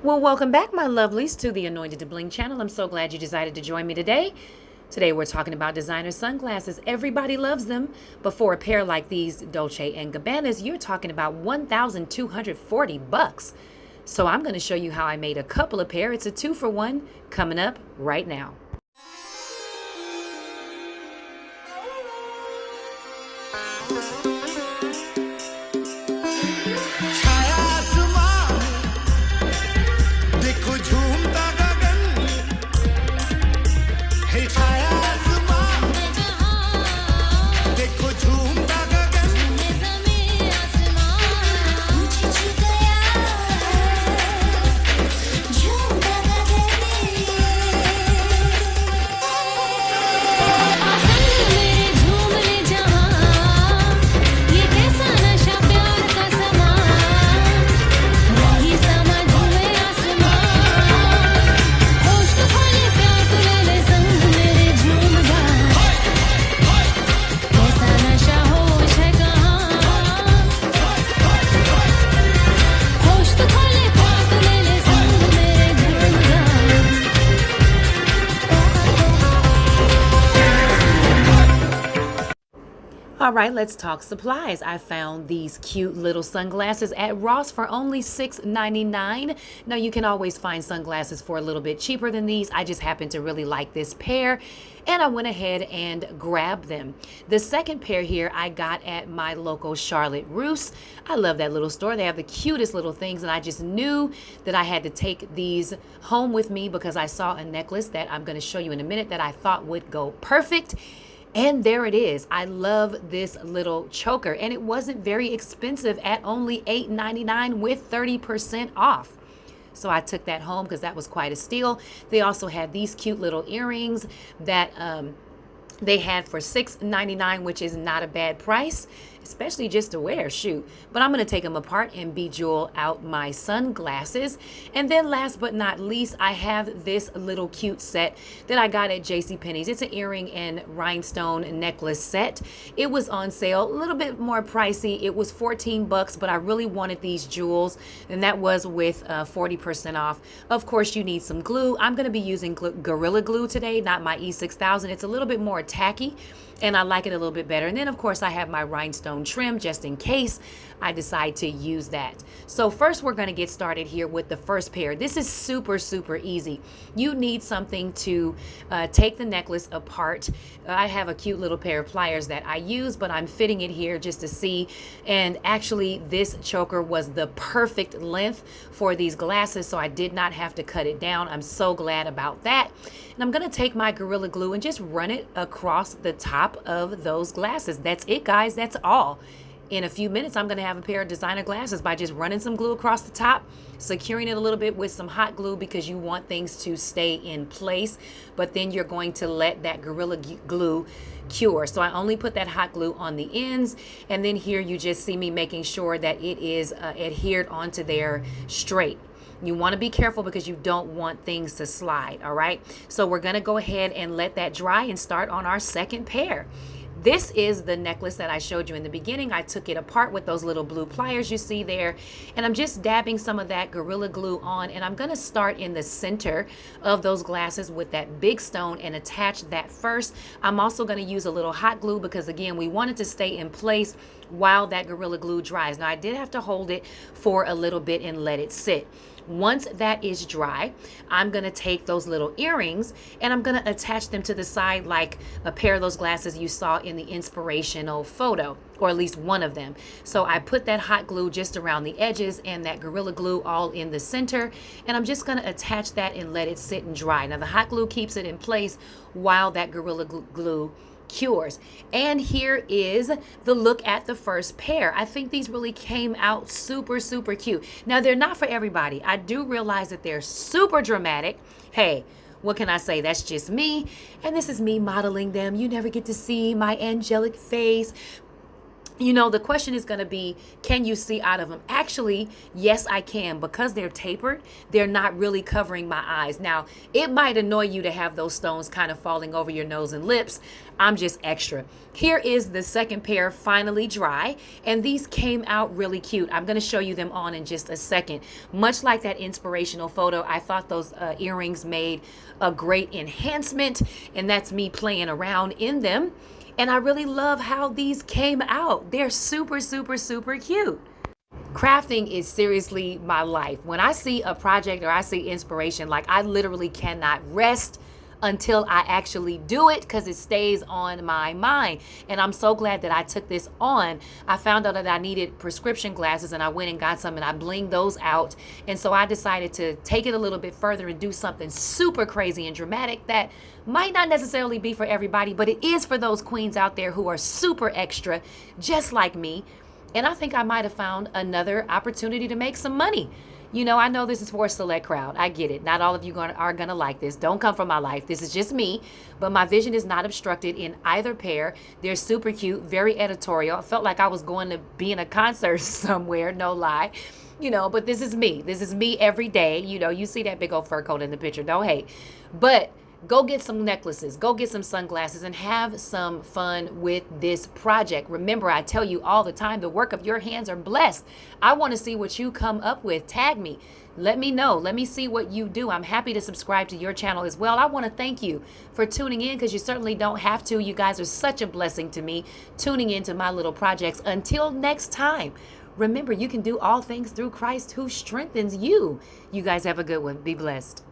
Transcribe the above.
Well, welcome back, my lovelies, to the Anointed to Bling channel. I'm so glad you decided to join me today. Today, we're talking about designer sunglasses. Everybody loves them, but for a pair like these Dolce & Gabbanas, you're talking about 1,240 bucks. So I'm going to show you how I made a couple of pair. It's a 2-for-1 coming up right now. All right, let's talk supplies. I found these cute little sunglasses at Ross for only $6.99. Now, you can always find sunglasses for a little bit cheaper than these. I just happen to really like this pair, and I went ahead and grabbed them. The second pair here I got at my local Charlotte Russe. I love that little store. They have the cutest little things, and I just knew that I had to take these home with me because I saw a necklace that I'm going to show you in a minute that I thought would go perfect. And there it is. I love this little choker, and it wasn't very expensive at only $8.99 with 30% off. So I took that home because that was quite a steal. They also had these cute little earrings that they had for $6.99, which is not a bad price, especially just to wear, shoot. But I'm going to take them apart and bejewel out my sunglasses. And then last but not least, I have this little cute set that I got at JCPenney's. It's an earring and rhinestone necklace set. It was on sale, a little bit more pricey. It was 14 bucks, but I really wanted these jewels, and that was with 40% off. Of course, you need some glue. I'm going to be using Gorilla Glue today, not my E6000. It's a little bit more tacky, and I like it a little bit better. And then, of course, I have my rhinestone trim just in case I decide to use that. So first, we're going to get started here with the first pair. This is super, super easy. You need something to take the necklace apart. I have a cute little pair of pliers that I use, but I'm fitting it here just to see. And actually, this choker was the perfect length for these glasses, so I did not have to cut it down. I'm so glad about that. And I'm going to take my Gorilla Glue and just run it across the top of those glasses. That's it, guys. That's all. In a few minutes, I'm going to have a pair of designer glasses by just running some glue across the top, securing it a little bit with some hot glue because you want things to stay in place, but then you're going to let that Gorilla Glue cure. So I only put that hot glue on the ends, and then here you just see me making sure that it is adhered onto there straight. You want to be careful because you don't want things to slide, all right? So we're going to go ahead and let that dry and start on our second pair. This is the necklace that I showed you in the beginning. I took it apart with those little blue pliers you see there, and I'm just dabbing some of that Gorilla Glue on, and I'm going to start in the center of those glasses with that big stone and attach that first. I'm also going to use a little hot glue because, again, we want it to stay in place while that Gorilla Glue dries. Now, I did have to hold it for a little bit and let it sit. Once that is dry, I'm going to take those little earrings and I'm going to attach them to the side like a pair of those glasses you saw in the inspirational photo, or at least one of them. So I put that hot glue just around the edges and that Gorilla Glue all in the center, and I'm just going to attach that and let it sit and dry. Now, the hot glue keeps it in place while that Gorilla Glue cures. And here is the look at the first pair. I think these really came out super, super cute. Now, they're not for everybody. I do realize that they're super dramatic. Hey, what can I say? That's just me. And this is me modeling them. You never get to see my angelic face. The question is going to be, can you see out of them? Actually, yes, I can. Because they're tapered, they're not really covering my eyes. Now, it might annoy you to have those stones kind of falling over your nose and lips. I'm just extra. Here is the second pair finally dry, and these came out really cute. I'm going to show you them on in just a second. Much like that inspirational photo, I thought those earrings made a great enhancement, and that's me playing around in them. And I really love how these came out. They're super, super, super cute. Crafting is seriously my life. When I see a project or I see inspiration, like I literally cannot rest until I actually do it because it stays on my mind. And I'm so glad that I took this on. I found out that I needed prescription glasses and I went and got some and I blinged those out. And so I decided to take it a little bit further and do something super crazy and dramatic that might not necessarily be for everybody, but it is for those queens out there who are super extra, just like me. And I think I might have found another opportunity to make some money. I know this is for a select crowd. I get it. Not all of you are going to like this. Don't come from my life. This is just me. But my vision is not obstructed in either pair. They're super cute, very editorial. I felt like I was going to be in a concert somewhere, no lie. But this is me. This is me every day. You see that big old fur coat in the picture. Don't hate. But go get some necklaces, go get some sunglasses, and have some fun with this project. Remember, I tell you all the time, the work of your hands are blessed. I want to see what you come up with. Tag me. Let me know. Let me see what you do. I'm happy to subscribe to your channel as well. I want to thank you for tuning in because you certainly don't have to. You guys are such a blessing to me, tuning into my little projects. Until next time, remember, you can do all things through Christ who strengthens you. You guys have a good one. Be blessed.